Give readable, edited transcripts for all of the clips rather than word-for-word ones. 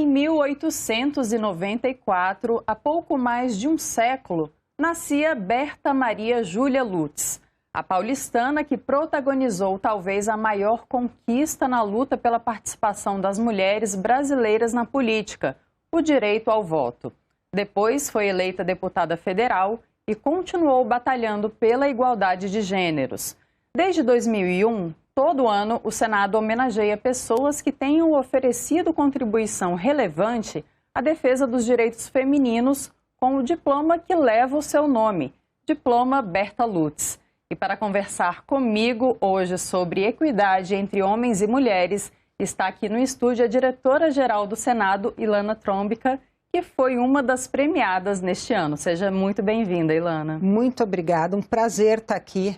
Em 1894, há pouco mais de um século, nascia Berta Maria Júlia Lutz, a paulistana que protagonizou talvez a maior conquista na luta pela participação das mulheres brasileiras na política, o direito ao voto. Depois foi eleita deputada federal e continuou batalhando pela igualdade de gêneros. Desde 2001, todo ano, o Senado homenageia pessoas que tenham oferecido contribuição relevante à defesa dos direitos femininos com o diploma que leva o seu nome, Diploma Berta Lutz. E para conversar comigo hoje sobre equidade entre homens e mulheres, está aqui no estúdio a diretora-geral do Senado, Ilana Trombica, que foi uma das premiadas neste ano. Seja muito bem-vinda, Ilana. Muito obrigada, um prazer estar aqui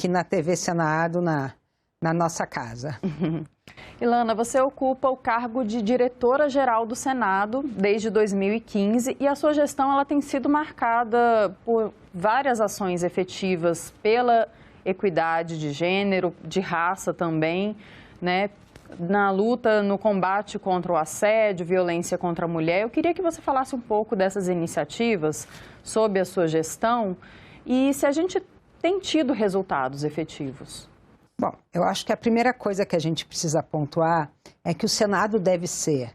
na TV Senado, na nossa casa. Ilana, você ocupa o cargo de diretora-geral do Senado desde 2015 e a sua gestão ela tem sido marcada por várias ações efetivas pela equidade de gênero, de raça também, né? Na luta, no combate contra o assédio, violência contra a mulher. Eu queria que você falasse um pouco dessas iniciativas sob a sua gestão e se a gente tem tido resultados efetivos. Bom, eu acho que a primeira coisa que a gente precisa pontuar é que o Senado deve ser,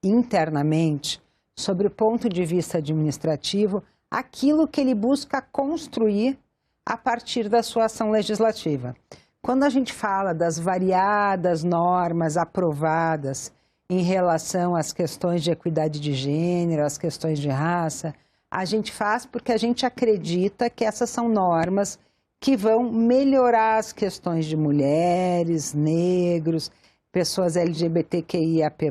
internamente, sobre o ponto de vista administrativo, aquilo que ele busca construir a partir da sua ação legislativa. Quando a gente fala das variadas normas aprovadas em relação às questões de equidade de gênero, às questões de raça, a gente faz porque a gente acredita que essas são normas que vão melhorar as questões de mulheres, negros, pessoas LGBTQIAP+,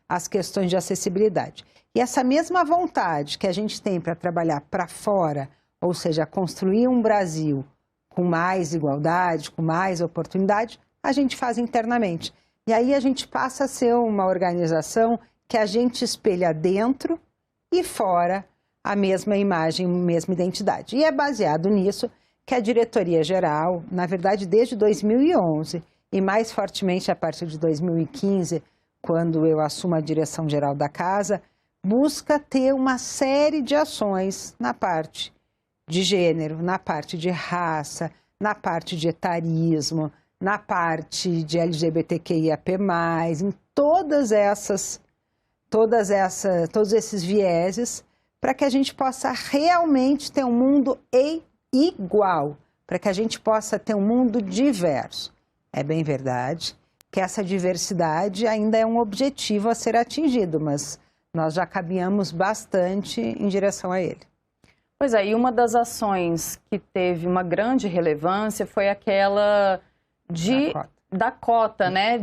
as questões de acessibilidade. E essa mesma vontade que a gente tem para trabalhar para fora, ou seja, construir um Brasil com mais igualdade, com mais oportunidade, a gente faz internamente. E aí a gente passa a ser uma organização que a gente espelha dentro e fora a mesma imagem, a mesma identidade. E é baseado nisso que a diretoria-geral, na verdade desde 2011, e mais fortemente a partir de 2015, quando eu assumo a direção-geral da Casa, busca ter uma série de ações na parte de gênero, na parte de raça, na parte de etarismo, na parte de LGBTQIAP+, em todos esses vieses, para que a gente possa realmente ter um mundo igual, para que a gente possa ter um mundo diverso. É bem verdade que essa diversidade ainda é um objetivo a ser atingido, mas nós já caminhamos bastante em direção a ele. Pois é, e uma das ações que teve uma grande relevância foi aquela da cota, né?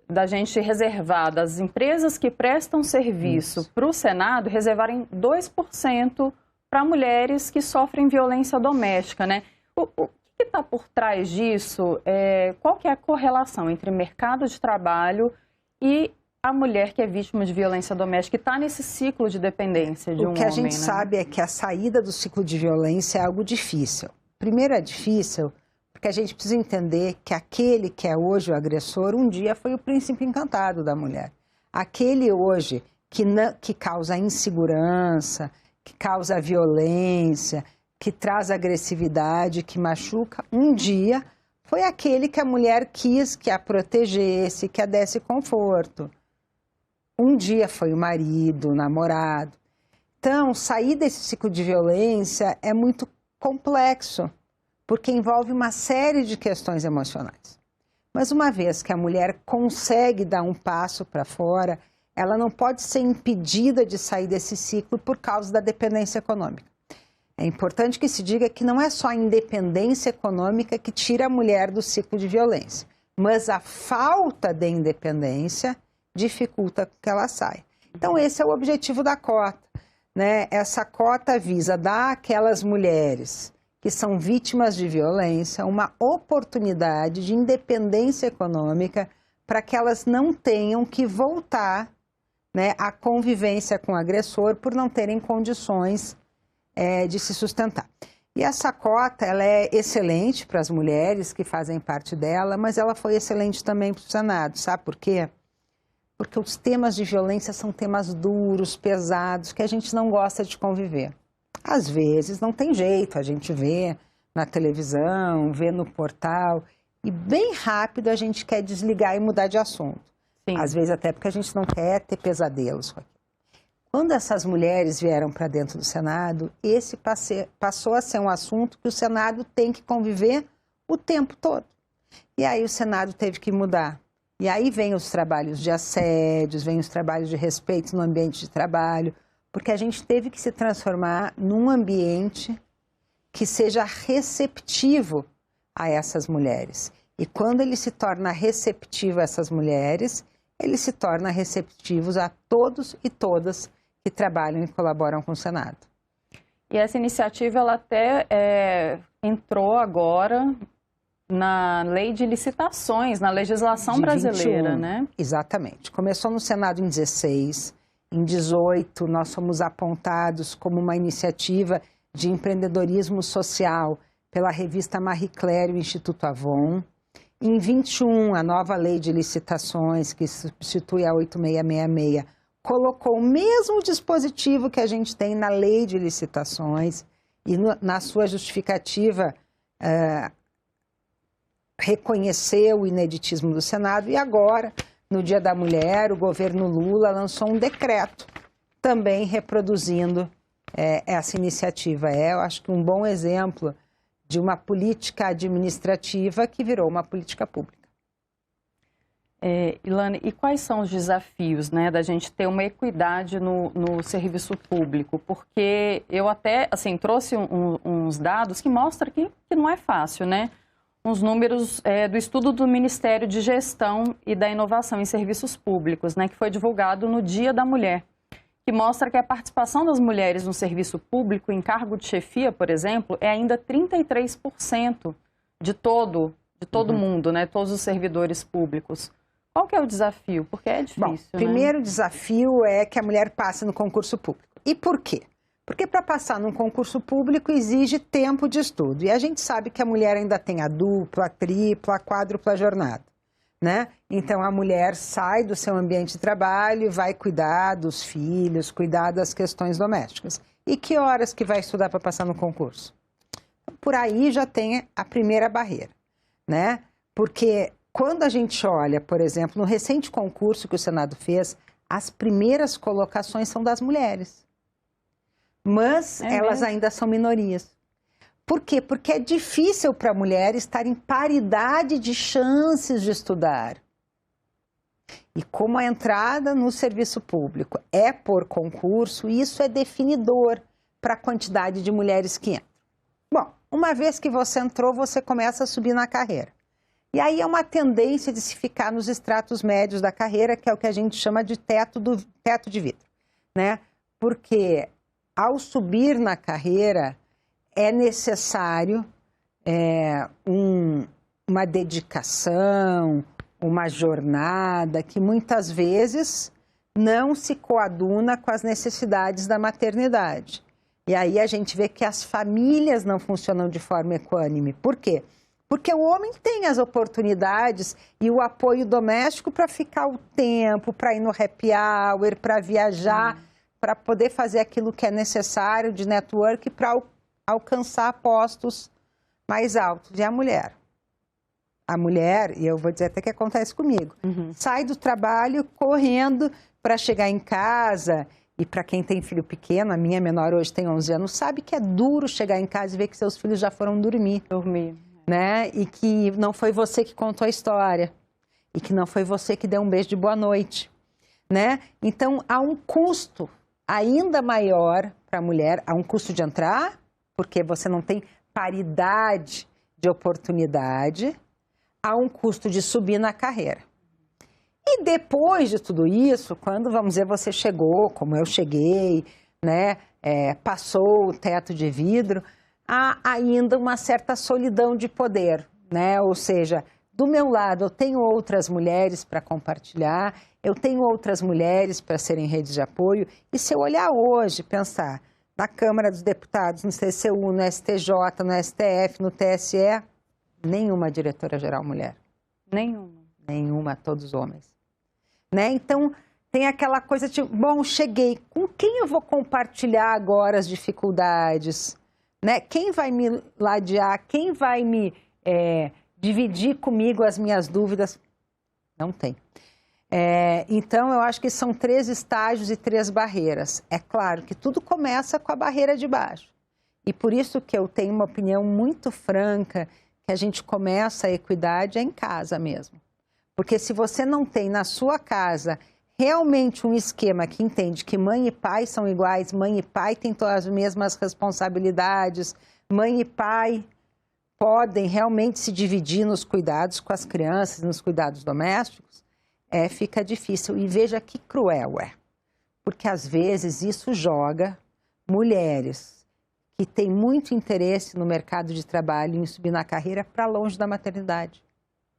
Da gente reservar, das empresas que prestam serviço para o Senado, reservarem 2% para mulheres que sofrem violência doméstica, né? O que está por trás disso? Qual que é a correlação entre mercado de trabalho e a mulher que é vítima de violência doméstica, que está nesse ciclo de dependência de um homem? O que a gente sabe é que a saída do ciclo de violência é algo difícil. Primeiro é difícil porque a gente precisa entender que aquele que é hoje o agressor, um dia foi o príncipe encantado da mulher. Aquele hoje que causa insegurança, que causa violência, que traz agressividade, que machuca, um dia foi aquele que a mulher quis que a protegesse, que a desse conforto. Um dia foi o marido, o namorado. Então, sair desse ciclo de violência é muito complexo, porque envolve uma série de questões emocionais. Mas uma vez que a mulher consegue dar um passo para fora, ela não pode ser impedida de sair desse ciclo por causa da dependência econômica. É importante que se diga que não é só a independência econômica que tira a mulher do ciclo de violência, mas a falta de independência dificulta que ela saia. Então esse é o objetivo da cota, né? Essa cota visa dar àquelas mulheres que são vítimas de violência uma oportunidade de independência econômica para que elas não tenham que voltar, né, à convivência com o agressor por não terem condições de se sustentar. E essa cota ela é excelente para as mulheres que fazem parte dela, mas ela foi excelente também para o Senado. Sabe por quê? Porque os temas de violência são temas duros, pesados, que a gente não gosta de conviver. Às vezes não tem jeito, a gente vê na televisão, vê no portal, e bem rápido a gente quer desligar e mudar de assunto. Sim. Às vezes até porque a gente não quer ter pesadelos com aquilo. Quando essas mulheres vieram para dentro do Senado, esse passou a ser um assunto que o Senado tem que conviver o tempo todo. E aí o Senado teve que mudar. E aí vem os trabalhos de assédios, vem os trabalhos de respeito no ambiente de trabalho, porque a gente teve que se transformar num ambiente que seja receptivo a essas mulheres. E quando ele se torna receptivo a essas mulheres, ele se torna receptivo a todos e todas que trabalham e colaboram com o Senado. E essa iniciativa, ela até entrou agora na lei de licitações, na legislação brasileira, 21, né? Exatamente. Começou no Senado em 16, em 18 nós fomos apontados como uma iniciativa de empreendedorismo social pela revista Marie Claire e o Instituto Avon. Em 21, a nova lei de licitações, que substitui a 8666, colocou o mesmo dispositivo que a gente tem na lei de licitações e na sua justificativa reconheceu o ineditismo do Senado e agora, no Dia da Mulher, o governo Lula lançou um decreto também reproduzindo essa iniciativa. Eu acho que um bom exemplo de uma política administrativa que virou uma política pública. Ilane, e quais são os desafios, né, da gente ter uma equidade no serviço público? Porque eu até, assim, trouxe uns dados que mostram que não é fácil, né? Uns números do estudo do Ministério de Gestão e da Inovação em Serviços Públicos, né, que foi divulgado no Dia da Mulher, que mostra que a participação das mulheres no serviço público, em cargo de chefia, por exemplo, é ainda 33% de todo mundo, né, todos os servidores públicos. Qual que é o desafio? Porque é difícil, Bom, o primeiro desafio é que a mulher passe no concurso público. E por quê? Porque para passar num concurso público exige tempo de estudo. E a gente sabe que a mulher ainda tem a dupla, a tripla, a quádrupla jornada, né? Então a mulher sai do seu ambiente de trabalho e vai cuidar dos filhos, cuidar das questões domésticas. E que horas que vai estudar para passar no concurso? Por aí já tem a primeira barreira, né? Porque quando a gente olha, por exemplo, no recente concurso que o Senado fez, as primeiras colocações são das mulheres. Mas elas ainda são minorias. Por quê? Porque é difícil para a mulher estar em paridade de chances de estudar. E como a entrada no serviço público é por concurso, isso é definidor para a quantidade de mulheres que entram. Bom, uma vez que você entrou, você começa a subir na carreira. E aí é uma tendência de se ficar nos estratos médios da carreira, que é o que a gente chama de teto de vidro, né? Porque ao subir na carreira, é necessário uma dedicação, uma jornada que muitas vezes não se coaduna com as necessidades da maternidade. E aí a gente vê que as famílias não funcionam de forma equânime. Por quê? Porque o homem tem as oportunidades e o apoio doméstico para ficar o tempo, para ir no happy hour, para viajar, para poder fazer aquilo que é necessário de network para alcançar postos mais altos. E a mulher, e eu vou dizer até que acontece comigo, sai do trabalho correndo para chegar em casa. E para quem tem filho pequeno, a minha menor hoje tem 11 anos, sabe que é duro chegar em casa e ver que seus filhos já foram dormir. Né? E que não foi você que contou a história. E que não foi você que deu um beijo de boa noite. Né? Então, há um custo ainda maior para a mulher, há um custo de entrar, porque você não tem paridade de oportunidade, há um custo de subir na carreira. E depois de tudo isso, quando, vamos dizer, você chegou, como eu cheguei, né, passou o teto de vidro, há ainda uma certa solidão de poder, né? Ou seja, do meu lado eu tenho outras mulheres para compartilhar, eu tenho outras mulheres para serem redes de apoio, e se eu olhar hoje, pensar na Câmara dos Deputados, no TCU, no STJ, no STF, no TSE, nenhuma diretora-geral mulher. Nenhuma? Nenhuma, todos homens. né? Então, tem aquela coisa tipo, bom, cheguei, com quem eu vou compartilhar agora as dificuldades? Né? Quem vai me ladear? Quem vai me dividir comigo as minhas dúvidas? Não tem. Então, eu acho que são 3 estágios e 3 barreiras. É claro que tudo começa com a barreira de baixo. E por isso que eu tenho uma opinião muito franca que a gente começa a equidade em casa mesmo. Porque se você não tem na sua casa realmente um esquema que entende que mãe e pai são iguais, mãe e pai têm todas as mesmas responsabilidades, mãe e pai podem realmente se dividir nos cuidados com as crianças, nos cuidados domésticos, fica difícil. E veja que cruel porque às vezes isso joga mulheres que têm muito interesse no mercado de trabalho em subir na carreira para longe da maternidade.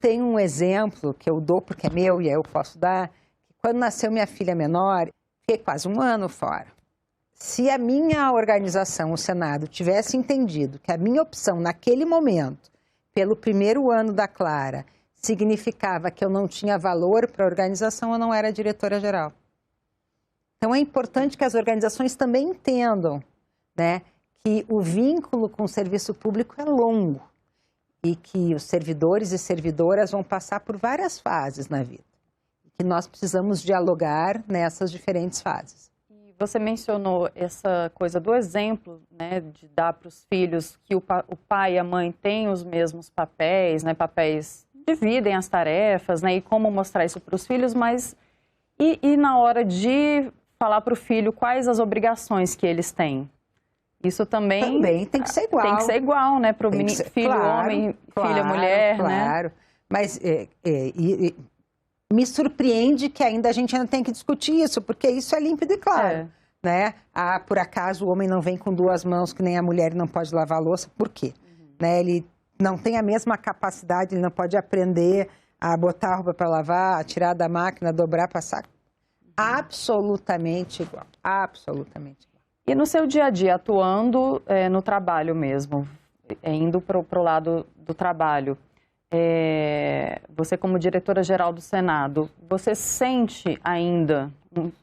Tem um exemplo que eu dou porque é meu e eu posso dar. Quando nasceu minha filha menor, fiquei quase 1 ano fora. Se a minha organização, o Senado, tivesse entendido que a minha opção naquele momento, pelo 1º ano da Clara, significava que eu não tinha valor para a organização, eu não era diretora-geral. Então é importante que as organizações também entendam, né, que o vínculo com o serviço público é longo e que os servidores e servidoras vão passar por várias fases na vida. Que nós precisamos dialogar nessas diferentes fases. E você mencionou essa coisa do exemplo, né, de dar para os filhos que o pai e a mãe têm os mesmos papéis, né, papéis dividem as tarefas, né, e como mostrar isso para os filhos, mas e na hora de falar para o filho quais as obrigações que eles têm? Isso também tem que ser igual. Tem que ser igual, né, para o filho homem, filha mulher, né? Claro, mas me surpreende que a gente ainda tem que discutir isso, porque isso é límpido e claro, né? Por acaso o homem não vem com 2 mãos, que nem a mulher não pode lavar a louça, por quê? Né? Ele não tem a mesma capacidade, ele não pode aprender a botar a roupa para lavar, a tirar da máquina, dobrar, passar. Absolutamente igual, absolutamente igual. E no seu dia a dia, atuando no trabalho mesmo, indo para o lado do trabalho, você como diretora-geral do Senado, você sente ainda,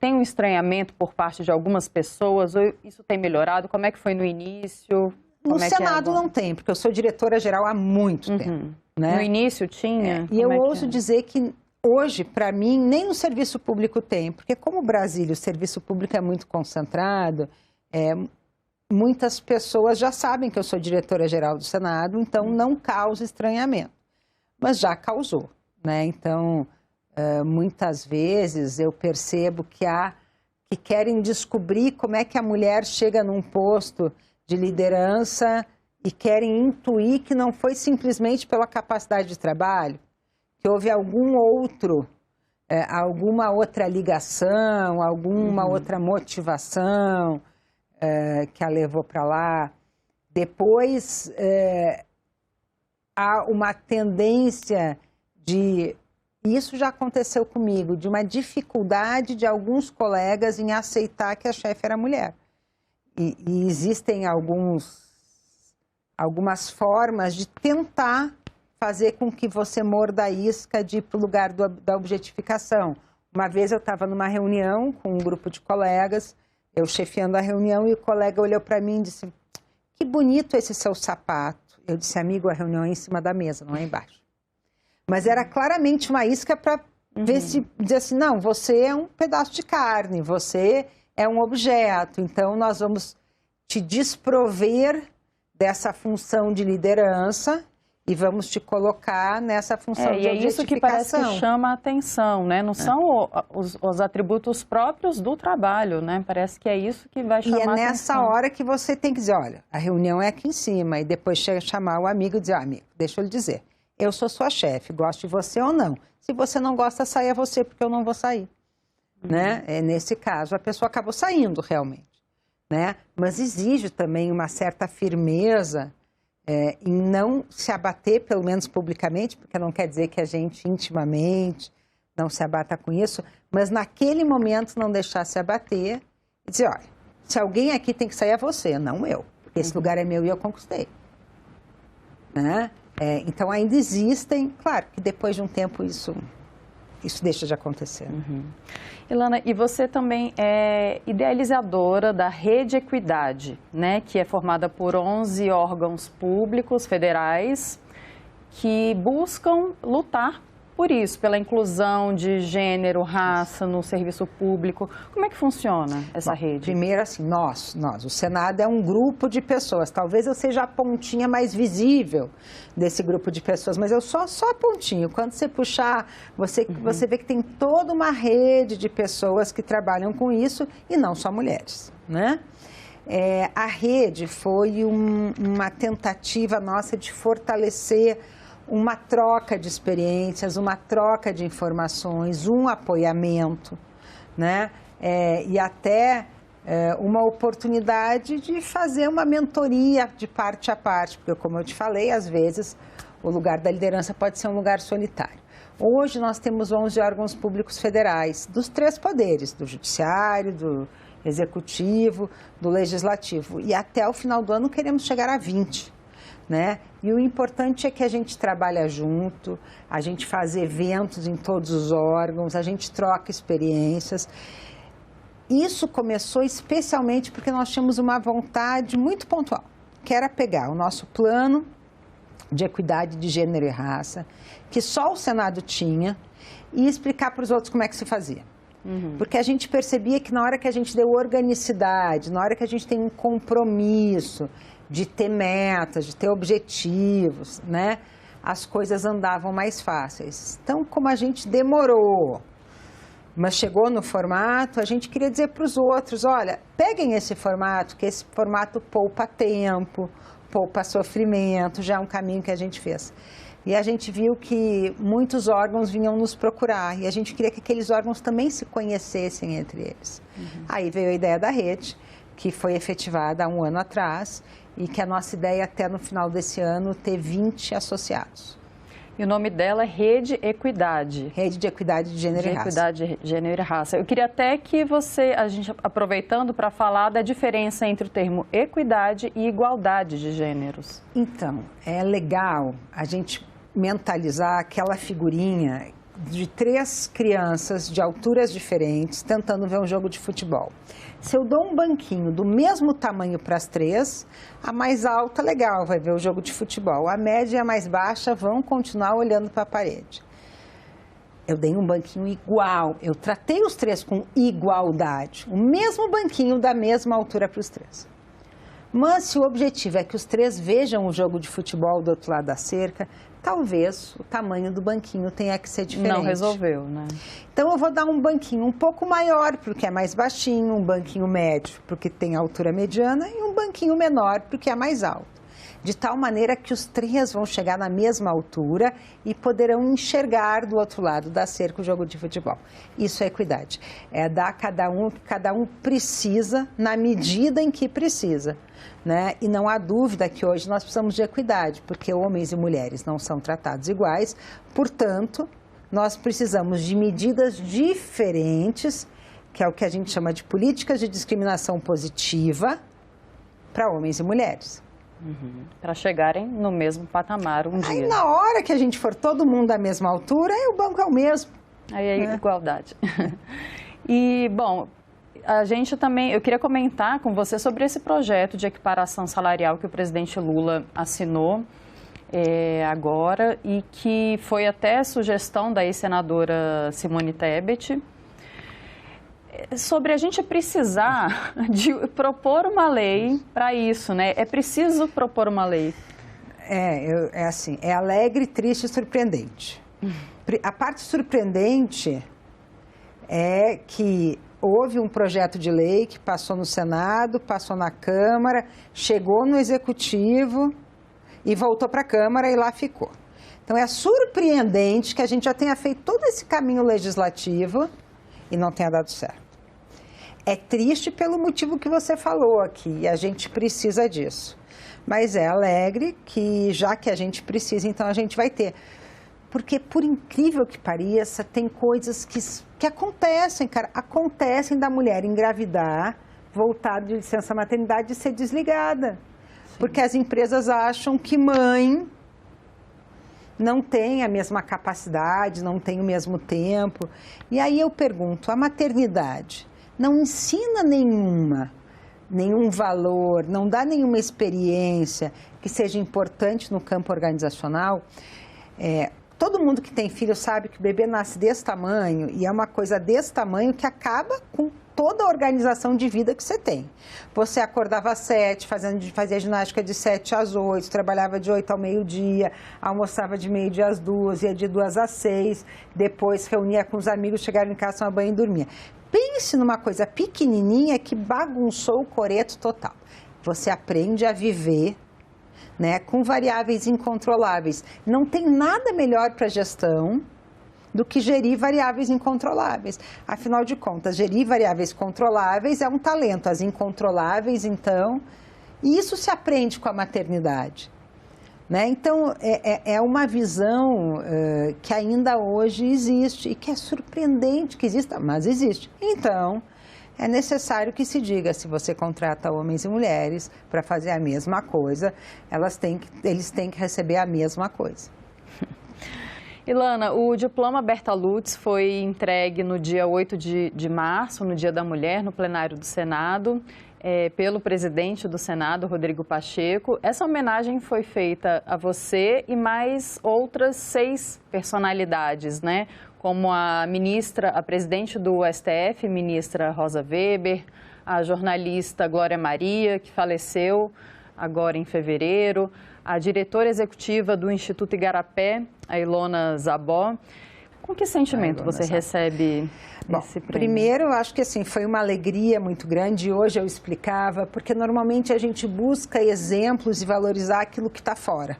tem um estranhamento por parte de algumas pessoas, ou isso tem melhorado? Como é que foi no início? No Senado não tem, porque eu sou diretora-geral há muito tempo. Né? No início tinha? E eu ouso dizer que hoje, para mim, nem no serviço público tem, porque como o Brasília, o serviço público é muito concentrado, muitas pessoas já sabem que eu sou diretora-geral do Senado, então não causa estranhamento. Mas já causou, né? Então, muitas vezes eu percebo que que querem descobrir como é que a mulher chega num posto de liderança e querem intuir que não foi simplesmente pela capacidade de trabalho, que houve alguma outra ligação, alguma outra motivação que a levou para lá. Depois, há uma tendência isso já aconteceu comigo, de uma dificuldade de alguns colegas em aceitar que a chefe era mulher. E existem algumas formas de tentar fazer com que você morda a isca de ir para o lugar da objetificação. Uma vez eu estava numa reunião com um grupo de colegas, eu chefiando a reunião, e o colega olhou para mim e disse: que bonito esse seu sapato. Eu disse: amigo, a reunião é em cima da mesa, não é embaixo. Mas era claramente uma isca para ver se dizer assim: não, você é um pedaço de carne, você é um objeto, então nós vamos te desprover dessa função de liderança e vamos te colocar nessa função de objetificação. E é isso que parece que chama a atenção, né? Não são os atributos próprios do trabalho, né? Parece que é isso que vai chamar a atenção. E é nessa hora que você tem que dizer: olha, a reunião é aqui em cima, e depois chega a chamar o amigo e dizer: amigo, deixa eu lhe dizer, eu sou sua chefe, gosto de você ou não. Se você não gosta, saia você, porque eu não vou sair. Né? Nesse caso, a pessoa acabou saindo realmente. Né? Mas exige também uma certa firmeza em não se abater, pelo menos publicamente, porque não quer dizer que a gente intimamente não se abata com isso, mas naquele momento não deixar se abater e dizer: olha, se alguém aqui tem que sair é você, não eu. Porque esse lugar é meu e eu conquistei. Né? Então ainda existem, claro que depois de um tempo isso isso deixa de acontecer. Ilana, e você também é idealizadora da Rede Equidade, né, que é formada por 11 órgãos públicos federais que buscam lutar por isso, pela inclusão de gênero, raça no serviço público. Como é que funciona essa rede? Primeiro, assim, nós, o Senado é um grupo de pessoas. Talvez eu seja a pontinha mais visível desse grupo de pessoas, mas eu sou só a pontinha. Quando você puxar, você vê que tem toda uma rede de pessoas que trabalham com isso e não só mulheres, né? A rede foi uma tentativa nossa de fortalecer uma troca de experiências, uma troca de informações, um apoiamento, né? E até uma oportunidade de fazer uma mentoria de parte a parte, porque, como eu te falei, às vezes o lugar da liderança pode ser um lugar solitário. Hoje nós temos 11 órgãos públicos federais, dos 3 poderes, do judiciário, do executivo, do legislativo, e até o final do ano queremos chegar a 20. Né? E o importante é que a gente trabalha junto, a gente faz eventos em todos os órgãos, a gente troca experiências. Isso começou especialmente porque nós tínhamos uma vontade muito pontual, que era pegar o nosso plano de equidade de gênero e raça, que só o Senado tinha, e explicar para os outros como é que se fazia. Porque a gente percebia que na hora que a gente deu organicidade, na hora que a gente tem um compromisso de ter metas, de ter objetivos, né? As coisas andavam mais fáceis. Então, como a gente demorou, mas chegou no formato, a gente queria dizer para os outros, olha, peguem esse formato, que esse formato poupa tempo, poupa sofrimento, já é um caminho que a gente fez. E a gente viu que muitos órgãos vinham nos procurar e a gente queria que aqueles órgãos também se conhecessem entre eles. Aí veio a ideia da rede, que foi efetivada há um ano atrás, e que a nossa ideia até no final desse ano ter 20 associados. E o nome dela é Rede Equidade. Rede de Equidade de Gênero e Raça. Equidade de Gênero e Raça. Eu queria até que a gente aproveitando para falar da diferença entre o termo equidade e igualdade de gêneros. Então, é legal a gente mentalizar aquela figurinha de 3 crianças de alturas diferentes tentando ver um jogo de futebol. Se eu dou um banquinho do mesmo tamanho para as 3, a mais alta, legal, vai ver o jogo de futebol. A média e a mais baixa vão continuar olhando para a parede. Eu dei um banquinho igual, eu tratei os 3 com igualdade. O mesmo banquinho da mesma altura para os 3. Mas se o objetivo é que os 3 vejam o jogo de futebol do outro lado da cerca, talvez o tamanho do banquinho tenha que ser diferente. Não resolveu, né? Então eu vou dar um banquinho um pouco maior, porque é mais baixinho, um banquinho médio, porque tem altura mediana, e um banquinho menor, porque é mais alto. De tal maneira que os 3 vão chegar na mesma altura e poderão enxergar do outro lado da cerca o jogo de futebol. Isso é equidade. É dar a cada um o que cada um precisa, na medida em que precisa. Né? E não há dúvida que hoje nós precisamos de equidade, porque homens e mulheres não são tratados iguais, portanto, nós precisamos de medidas diferentes, que é o que a gente chama de políticas de discriminação positiva para homens e mulheres. Para chegarem no mesmo patamar um dia. Aí na hora que a gente for todo mundo da mesma altura, aí o banco é o mesmo. Aí é igualdade. E, bom, a gente também, eu queria comentar com você sobre esse projeto de equiparação salarial que o presidente Lula assinou agora e que foi até sugestão da ex-senadora Simone Tebet, sobre a gente precisar de propor uma lei para isso, né? É preciso propor uma lei. É assim, é alegre, triste e surpreendente. A parte surpreendente é que houve um projeto de lei que passou no Senado, passou na Câmara, chegou no Executivo e voltou para a Câmara e lá ficou. Então é surpreendente que a gente já tenha feito todo esse caminho legislativo e não tenha dado certo. É triste pelo motivo que você falou aqui, e a gente precisa disso. Mas é alegre que, já que a gente precisa, então a gente vai ter. Porque, por incrível que pareça, tem coisas que acontecem, cara. Acontecem da mulher engravidar, voltar de licença maternidade e ser desligada. Sim. Porque as empresas acham que mãe não têm a mesma capacidade, não têm o mesmo tempo. E aí eu pergunto, a maternidade não ensina nenhum valor, não dá nenhuma experiência que seja importante no campo organizacional? Todo mundo que tem filho sabe que o bebê nasce desse tamanho e é uma coisa desse tamanho que acaba com toda a organização de vida que você tem. Você acordava às 7, fazia ginástica de 7 às 8, trabalhava de 8 ao meio-dia, almoçava de meio-dia às 2, ia de 2 às 6, depois reunia com os amigos, chegava em casa, tomava banho e dormia. Pense numa coisa pequenininha que bagunçou o coreto total. Você aprende a viver, né, com variáveis incontroláveis. Não tem nada melhor para a gestão do que gerir variáveis incontroláveis. Afinal de contas, gerir variáveis controláveis é um talento. As incontroláveis, então, e isso se aprende com a maternidade. Né? Então, é uma visão que ainda hoje existe e que é surpreendente que exista, mas existe. Então, é necessário que se diga, se você contrata homens e mulheres para fazer a mesma coisa, eles têm que receber a mesma coisa. Ilana, o diploma Berta Lutz foi entregue no dia 8 de março, no Dia da Mulher, no plenário do Senado, pelo presidente do Senado, Rodrigo Pacheco. Essa homenagem foi feita a você e mais outras 6 personalidades, né? Como a presidente do STF, ministra Rosa Weber, a jornalista Glória Maria, que faleceu agora em fevereiro, a diretora executiva do Instituto Igarapé, a Ilona Zabó. Com que sentimento você recebe esse prêmio? Primeiro, eu acho que assim, foi uma alegria muito grande. Hoje eu explicava, porque normalmente a gente busca exemplos e valorizar aquilo que está fora,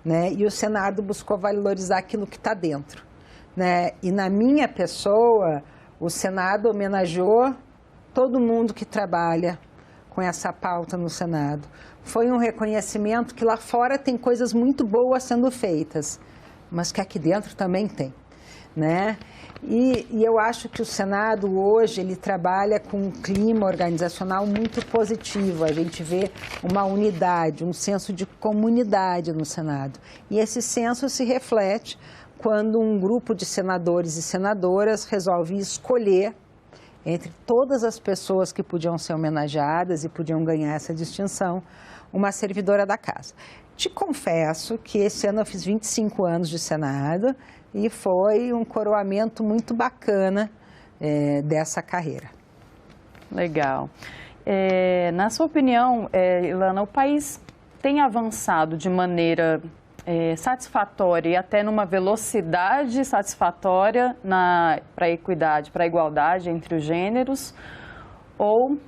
né? E o Senado buscou valorizar aquilo que está dentro, né? E na minha pessoa, o Senado homenageou todo mundo que trabalha com essa pauta no Senado. Foi um reconhecimento que lá fora tem coisas muito boas sendo feitas, mas que aqui dentro também tem, né? E eu acho que o Senado hoje, ele trabalha com um clima organizacional muito positivo. A gente vê uma unidade, um senso de comunidade no Senado. E esse senso se reflete quando um grupo de senadores e senadoras resolve escolher entre todas as pessoas que podiam ser homenageadas e podiam ganhar essa distinção, uma servidora da casa. Te confesso que esse ano eu fiz 25 anos de Senado e foi um coroamento muito bacana dessa carreira. Legal. Na sua opinião, Ilana, o país tem avançado de maneira satisfatória e até numa velocidade satisfatória para a equidade, para a igualdade entre os gêneros, ou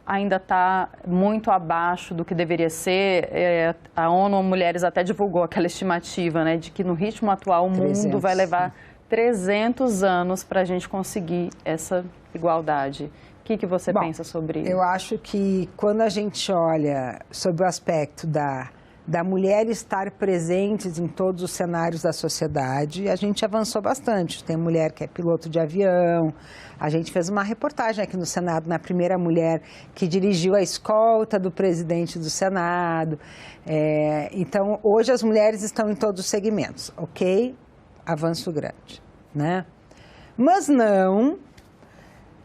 ainda está muito abaixo do que deveria ser? A ONU Mulheres até divulgou aquela estimativa, né, de que no ritmo atual o mundo vai levar 300 anos para a gente conseguir essa igualdade. O que você pensa sobre isso? Eu acho que quando a gente olha sobre o aspecto da mulher estar presente em todos os cenários da sociedade, a gente avançou bastante. Tem mulher que é piloto de avião, a gente fez uma reportagem aqui no Senado na primeira mulher que dirigiu a escolta do presidente do Senado. Então, hoje as mulheres estão em todos os segmentos, ok? Avanço grande, né? Mas não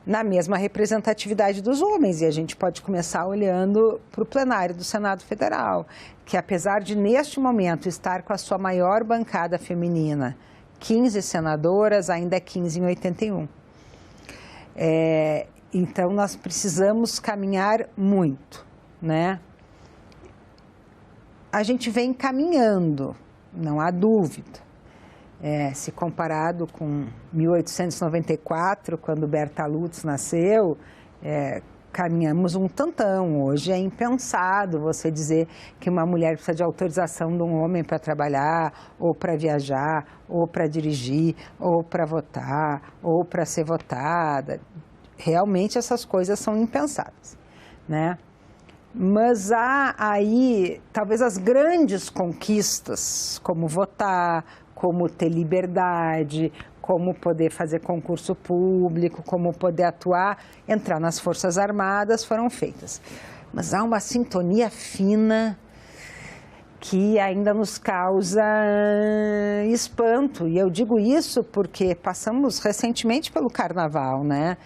na mesma representatividade dos homens, e a gente pode começar olhando para o plenário do Senado Federal, que apesar de neste momento estar com a sua maior bancada feminina, 15 senadoras, ainda é 15 em 81. Então nós precisamos caminhar muito, né? A gente vem caminhando, não há dúvida. Se comparado com 1894, quando Berta Lutz nasceu, caminhamos um tantão. Hoje é impensado você dizer que uma mulher precisa de autorização de um homem para trabalhar, ou para viajar, ou para dirigir, ou para votar, ou para ser votada. Realmente essas coisas são impensadas, né? Mas há aí, talvez, as grandes conquistas, como votar, como ter liberdade, como poder fazer concurso público, como poder atuar, entrar nas Forças Armadas, foram feitas. Mas há uma sintonia fina que ainda nos causa espanto. E eu digo isso porque passamos recentemente pelo Carnaval, né?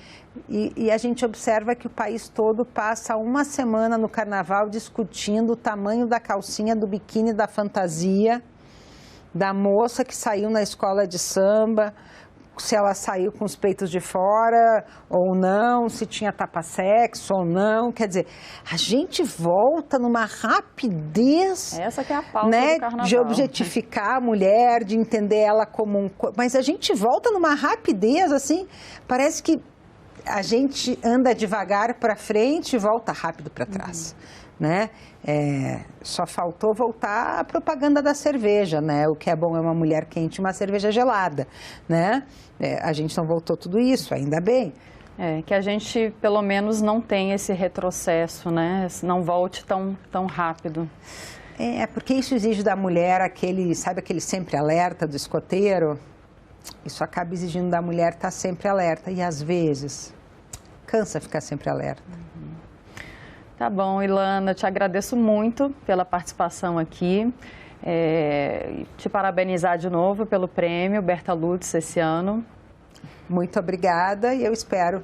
E a gente observa que o país todo passa uma semana no Carnaval discutindo o tamanho da calcinha, do biquíni, da fantasia, da moça que saiu na escola de samba, se ela saiu com os peitos de fora ou não, se tinha tapa-sexo ou não. Quer dizer, a gente volta numa rapidez, essa que é a pauta, né, do Carnaval, de objetificar a mulher, de entender ela como um... Mas a gente volta numa rapidez, assim, parece que a gente anda devagar para frente e volta rápido para trás, né? Só faltou voltar a propaganda da cerveja, né? O que é bom é uma mulher quente e uma cerveja gelada, né? A gente não voltou tudo isso, ainda bem. Que a gente, pelo menos, não tem esse retrocesso, né? Não volte tão rápido. Porque isso exige da mulher sabe aquele sempre alerta do escoteiro? Isso acaba exigindo da mulher estar sempre alerta e, às vezes, cansa ficar sempre alerta. Tá bom, Ilana, te agradeço muito pela participação aqui. Te parabenizar de novo pelo prêmio Berta Lutz esse ano. Muito obrigada e eu espero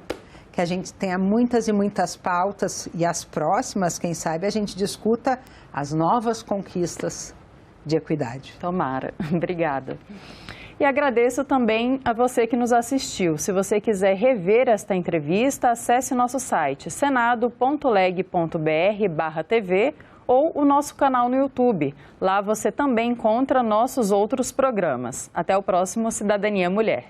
que a gente tenha muitas e muitas pautas e as próximas, quem sabe, a gente discuta as novas conquistas de equidade. Tomara. Obrigada. E agradeço também a você que nos assistiu. Se você quiser rever esta entrevista, acesse nosso site senado.leg.br/tv ou o nosso canal no YouTube. Lá você também encontra nossos outros programas. Até o próximo Cidadania Mulher.